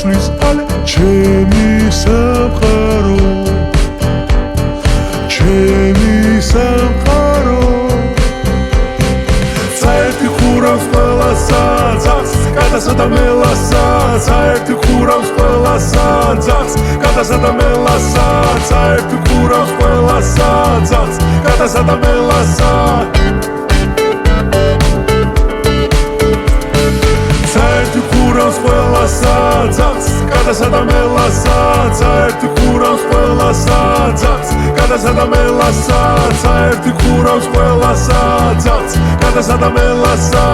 იცვლის ალე ჩემი სამყარო ჩემი სამყარო საერთი ხურავს ყველასა ძაღლს გადასა და მელასა საერთი ხურავს ყველასა ძაღლს გადასა და მელასა საერთი ხურავს ყველასა ძაღლს გადასა და მელასა საერთი ხურავს ყველასა ძაღლს გადასა და მელასა საერთი ხურავს ყველასა ძაღლს გადასა და მელასა საერთი ხურავს ყველასა ძაღლს გადასა და მელასა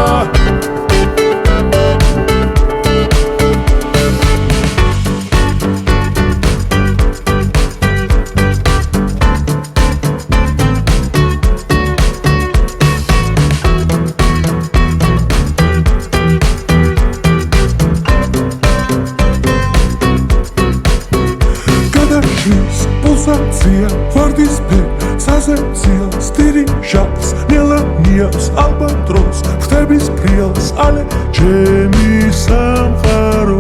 Pulsacija, vardispe, sazemcija, stirišas, Melanias, albatros, chtebis priels, ale čemi samcharo,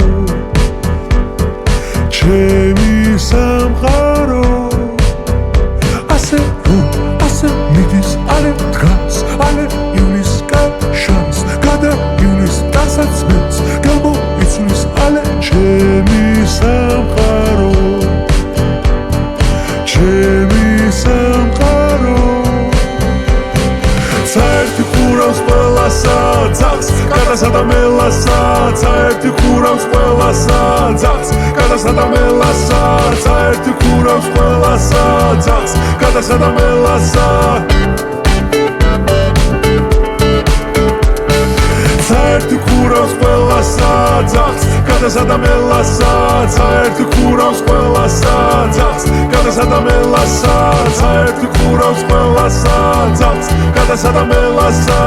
ase midis, ale tgas, ale iulis kashans, kada iulis tasacmens, gamo itslis, ale čemi samcharo. ჩემი სამყარო საერთი ხურავს ყველასა ძაღლს გადასა და მელასა საერთი ხურავს ყველასა ძაღლს გადასა და მელასა საერთი ხურავს ყველასა ძაღლს გადასა და მელასა საერთი ხურავს ყველასა ძაღლს გადასა და მელასა საერთი ხურავს ყველასა ძაღლს გადასა და მელასა საერთი ხურავს ყველასა ძაღლს გადასა და მელასა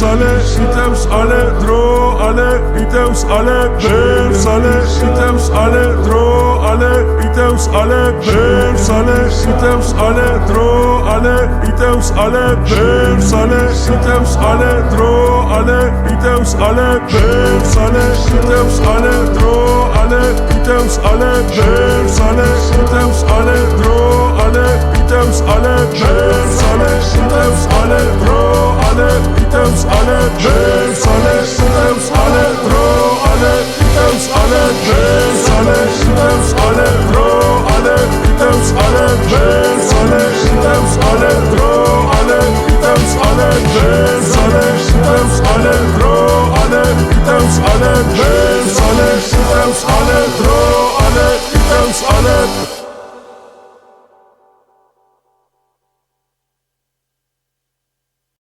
ale items ale dro ale items ale bers ale items ale dro ale items ale bers ale items ale dro ale items ale bers ale items ale dro ale items ale bers ale items ale dro ale items ale bers ale items ale dro ale items ale bers ale items ale dro ale items ale bers ale items ale dro ale items ale bers ale items ale dro ale items ale bers ale items ale dro ale items ale bers ale items ale dro ale items ale bers ale items ale dro